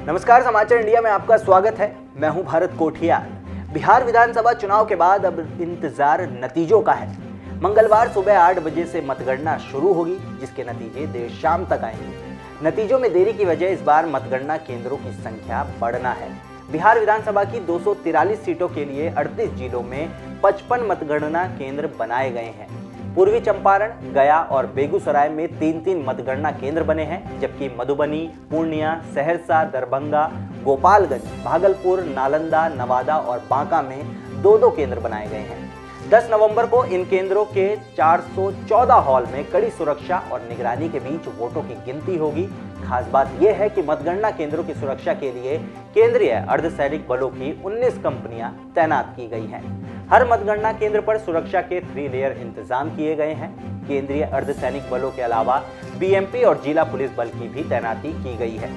नमस्कार, समाचार इंडिया में आपका स्वागत है। मैं हूं भारत कोठियाल। बिहार विधानसभा चुनाव के बाद अब इंतजार नतीजों का है। मंगलवार सुबह 8 बजे से मतगणना शुरू होगी, जिसके नतीजे देर शाम तक आएंगे। नतीजों में देरी की वजह इस बार मतगणना केंद्रों की संख्या बढ़ना है। बिहार विधानसभा की 243 सीटों के लिए 38 जिलों में 55 मतगणना केंद्र बनाए गए हैं। पूर्वी चंपारण, गया और बेगूसराय में 3-3 मतगणना केंद्र बने हैं, जबकि मधुबनी, पूर्णिया, सहरसा, दरभंगा, गोपालगंज, भागलपुर, नालंदा, नवादा और बांका में 2-2 केंद्र बनाए गए हैं। 10 नवंबर को इन केंद्रों के 414 हॉल में कड़ी सुरक्षा और निगरानी के बीच वोटों की गिनती होगी। खास बात यह है कि मतगणना केंद्रों की सुरक्षा के लिए केंद्रीय अर्धसैनिक बलों की 19 कंपनियां तैनात की गई हैं। हर मतगणना केंद्र पर सुरक्षा के 3 लेयर इंतजाम किए गए हैं। केंद्रीय अर्धसैनिक बलों के अलावा बीएमपी और जिला पुलिस बल की भी तैनाती की गई है।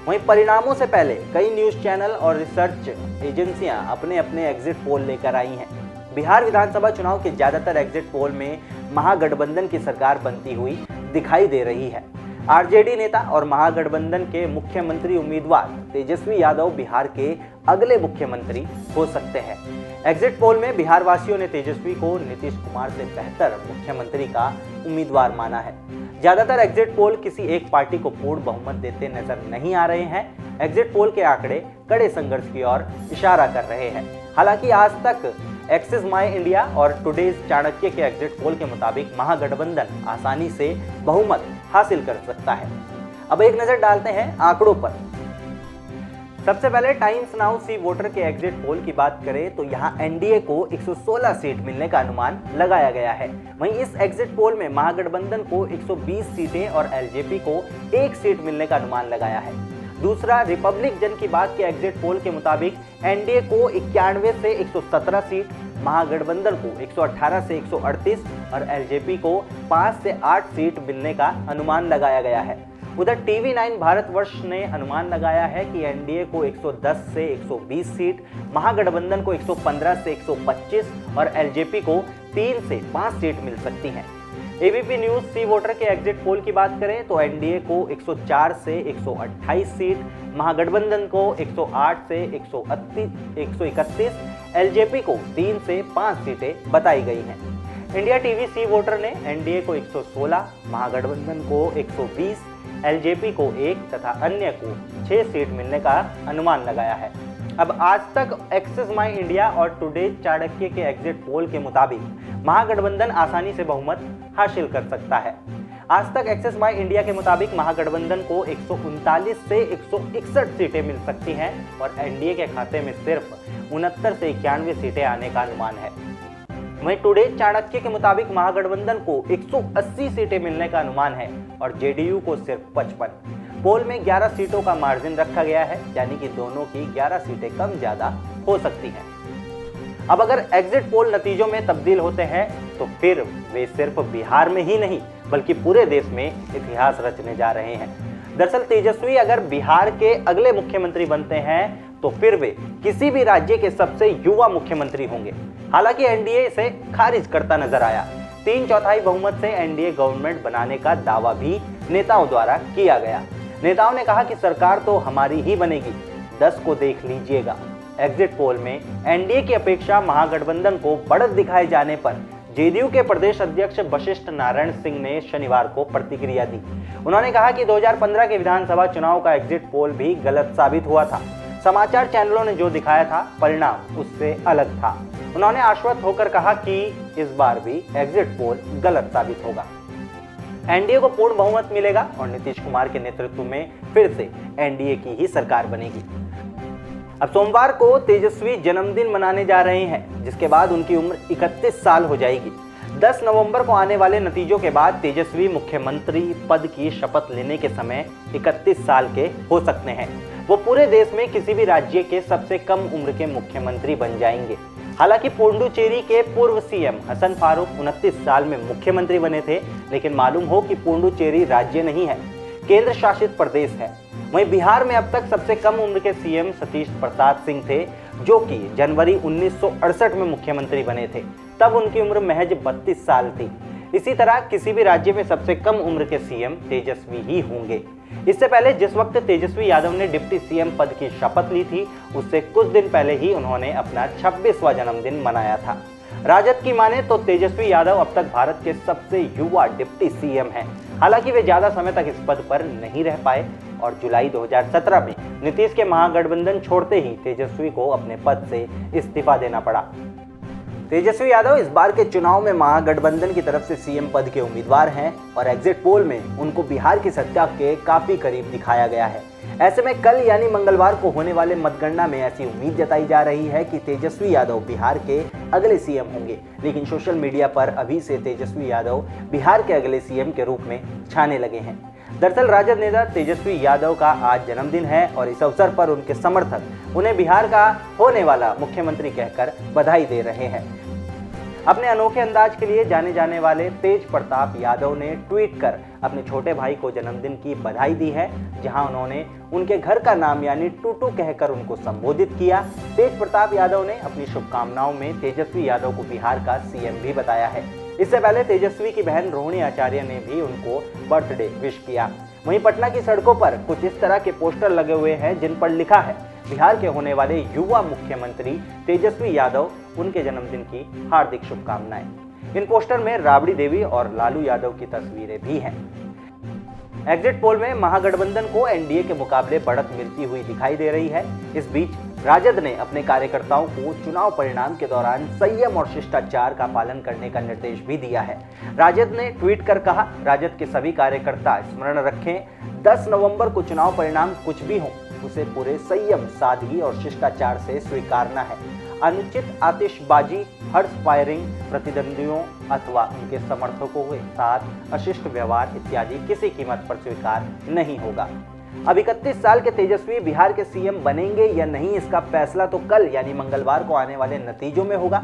वहीं परिणामों से पहले कई न्यूज चैनल और रिसर्च एजेंसियां अपने अपने एग्जिट पोल लेकर आई हैं। बिहार विधानसभा चुनाव के ज्यादातर एग्जिट पोल में महागठबंधन की सरकार बनती हुई दिखाई दे रही है। आरजेडी नेता और महागठबंधन के मुख्यमंत्री उम्मीदवार तेजस्वी यादव बिहार के अगले मुख्यमंत्री हो सकते हैं। एग्जिट पोल में बिहार वासियों ने तेजस्वी को नीतीश कुमार से बेहतर मुख्यमंत्री का उम्मीदवार माना है। ज्यादातर एग्जिट पोल किसी एक पार्टी को पूर्ण बहुमत देते नजर नहीं आ रहे हैं। एग्जिट पोल के आंकड़े कड़े संघर्ष की ओर इशारा कर रहे हैं। हालांकि आज तक एक्सिस माई इंडिया और टुडेज चाणक्य के एग्जिट पोल के मुताबिक महागठबंधन आसानी से बहुमत हासिल कर सकता है। अब एक नजर डालते हैं आंकड़ों पर। सबसे पहले टाइम्स नाउ सी वोटर के एग्जिट पोल की बात करें तो यहां एनडीए को 116 सीट मिलने का अनुमान लगाया गया है। वहीं इस एग्जिट पोल में महागठबंधन को 120 सीटें और एलजेपी को 1 सीट मिलने का अनुमान लगाया है। दूसरा, रिपब्लिक जन की बात के एग्जिट पोल के मुताबिक एनडीए को 91 से 117 सीट, महागठबंधन को 118 से 138 और एलजेपी को 5 से 8 सीट मिलने का अनुमान लगाया गया है। उधर टीवी9 भारतवर्ष ने अनुमान लगाया है कि एनडीए को 110 से 120 सीट, महागठबंधन को 115 से 125 और एलजेपी को 3 से 5 सीट मिल सकती हैं। एबीपी न्यूज सी वोटर के एग्जिट पोल की बात करें तो एनडीए को 104 से 128 सीट, महागठबंधन को 108 से 131, एलजेपी को 3 से 5 सीटें बताई गई हैं। इंडिया टीवी सी वोटर ने एनडीए को 116, महागठबंधन को 120, एलजेपी को 1 तथा अन्य को 6 सीट मिलने का अनुमान लगाया है। अब आज तक एक्सिस माई इंडिया और टुडेज चाणक्य के एग्जिट पोल के मुताबिक महागठबंधन आसानी से बहुमत हासिल कर सकता है। आज तक एक्सिस माई इंडिया के मुताबिक महागठबंधन को 139 से 161 सीटें मिल सकती हैं और एनडीए के खाते में सिर्फ 69 से 91 सीटें आने का अनुमान है। वहीं टुडेज चाणक्य के मुताबिक महागठबंधन को 180 सीटें मिलने का अनुमान है और जेडीयू को सिर्फ 55। पोल में 11 सीटों का मार्जिन रखा गया है, यानी कि दोनों की 11 सीटें कम ज्यादा हो सकती हैं। अब अगर एग्जिट पोल नतीजों में तब्दील होते हैं तो फिर वे सिर्फ बिहार में ही नहीं बल्कि पूरे देश में इतिहास रचने जा रहे हैं। दरअसल तेजस्वी अगर बिहार के अगले मुख्यमंत्री बनते हैं तो फिर वे किसी भी राज्य के सबसे युवा मुख्यमंत्री होंगे। हालांकि एनडीए इसे खारिज करता नजर आया। 3/4 बहुमत से एनडीए गवर्नमेंट बनाने का दावा भी नेताओं द्वारा किया गया। नेताओं ने कहा कि सरकार तो हमारी ही बनेगी, 10 को देख लीजिएगा। एग्जिट पोल में एनडीए की अपेक्षा महागठबंधन को बढ़त दिखाए जाने पर जेडीयू के प्रदेश अध्यक्ष वशिष्ठ नारायण सिंह ने शनिवार को प्रतिक्रिया दी। उन्होंने कहा कि 2015 के विधानसभा चुनाव का एग्जिट पोल भी गलत साबित हुआ था। समाचार चैनलों ने जो दिखाया था परिणाम उससे अलग था। उन्होंने आश्वस्त होकर कहा कि इस बार भी एग्जिट पोल गलत साबित होगा। एनडीए को पूर्ण बहुमत मिलेगा और नीतीश कुमार के नेतृत्व में फिर से एनडीए की ही सरकार बनेगी। अब सोमवार को तेजस्वी जन्मदिन मनाने जा रहे हैं, जिसके बाद उनकी उम्र 31 साल हो जाएगी। 10 नवंबर को आने वाले नतीजों के बाद तेजस्वी मुख्यमंत्री पद की शपथ लेने के समय 31 साल के हो सकते हैं। वो पूरे देश में किसी भी राज्य के सबसे कम उम्र के मुख्यमंत्री बन जाएंगे। हालांकि पुडुचेरी के पूर्व सीएम हसन फारूक 29 साल में मुख्यमंत्री बने थे, लेकिन मालूम हो कि पुडुचेरी राज्य नहीं है, केंद्र शासित प्रदेश है। वहीं बिहार में अब तक सबसे कम उम्र के सीएम सतीश प्रसाद सिंह थे, जो कि जनवरी 1968 में मुख्यमंत्री बने थे। तब उनकी उम्र महज 32 साल थी। इसी तरह किसी भी राज्य में सबसे कम उम्र के सीएम तेजस्वी ही होंगे। इससे पहले जिस वक्त तेजस्वी यादव ने डिप्टी सीएम पद की शपथ ली थी, उससे कुछ दिन पहले ही उन्होंने अपना 26वां जन्मदिन मनाया था। राजद की माने तो तेजस्वी यादव अब तक भारत के सबसे युवा डिप्टी सीएम हैं। हालांकि वे ज्यादा समय तक इस पद पर नहीं रह पाए और जुलाई 2017 में नीतीश के महागठबंधन छोड़ते ही तेजस्वी को अपने पद से इस्तीफा देना पड़ा। तेजस्वी यादव इस बार के चुनाव में महागठबंधन की तरफ से सीएम पद के उम्मीदवार हैं और एग्जिट पोल में उनको बिहार की सत्ता के काफी करीब दिखाया गया है। ऐसे में कल यानी मंगलवार को होने वाले मतगणना में ऐसी उम्मीद जताई जा रही है कि तेजस्वी यादव बिहार के अगले सीएम होंगे। लेकिन सोशल मीडिया पर अभी से तेजस्वी यादव बिहार के अगले सीएम के रूप में छाने लगे हैं। दरअसल राजद नेता तेजस्वी यादव का आज जन्मदिन है और इस अवसर पर उनके समर्थक उन्हें बिहार का होने वाला मुख्यमंत्री कहकर बधाई दे रहे हैं। अपने अनोखे अंदाज के लिए जाने जाने वाले तेज प्रताप यादव ने ट्वीट कर अपने छोटे भाई को जन्मदिन की बधाई दी है, जहां उन्होंने उनके घर का नाम यानी टूटू कहकर उनको संबोधित किया। तेज प्रताप यादव ने अपनी शुभकामनाओं में तेजस्वी यादव को बिहार का सीएम भी बताया है। इससे पहले तेजस्वी की बहन रोहिणी आचार्य ने भी उनको बर्थडे विश किया। वहीं पटना की सड़कों पर कुछ इस तरह के पोस्टर लगे हुए हैं जिन पर लिखा है, बिहार के होने वाले युवा मुख्यमंत्री तेजस्वी यादव, उनके जन्मदिन की हार्दिक शुभकामनाएं। इन पोस्टर में राबड़ी देवी और लालू यादव की तस्वीरें भी हैं। एग्जिट पोल में महागठबंधन को एनडीए के मुकाबले बढ़त मिलती हुई दिखाई दे रही है। इस बीच राजद ने अपने कार्यकर्ताओं को चुनाव परिणाम के दौरान संयम और शिष्टाचार का पालन करने का निर्देश भी दिया है। राजद ने ट्वीट कर कहा, राजद के सभी कार्यकर्ता स्मरण रखें, 10 नवंबर को चुनाव परिणाम कुछ भी हो, उसे पूरे संयम, सादगी और शिष्टाचार से स्वीकारना है। अनुचित आतिशबाजी, हर्ष फायरिंग, प्रतिद्वंदियों अथवा उनके समर्थकों के साथ अशिष्ट व्यवहार इत्यादि किसी कीमत पर स्वीकार नहीं होगा। अब 31 साल के तेजस्वी बिहार के सीएम बनेंगे या नहीं, इसका फैसला तो कल यानी मंगलवार को आने वाले नतीजों में होगा।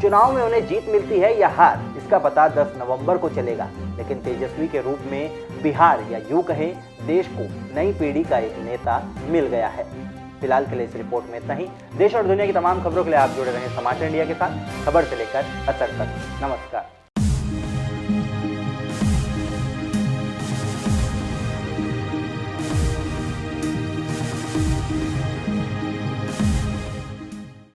चुनाव में उन्हें जीत मिलती है या हार, इसका पता 10 नवंबर को चलेगा। लेकिन तेजस्वी के रूप में बिहार या यूं कहें देश को नई पीढ़ी का एक नेता मिल गया है। फिलहाल के लिए इस रिपोर्ट में इतना ही। देश और दुनिया की तमाम खबरों के लिए आप जुड़े रहें समाचार इंडिया के साथ, खबर से लेकर असर तक। नमस्कार।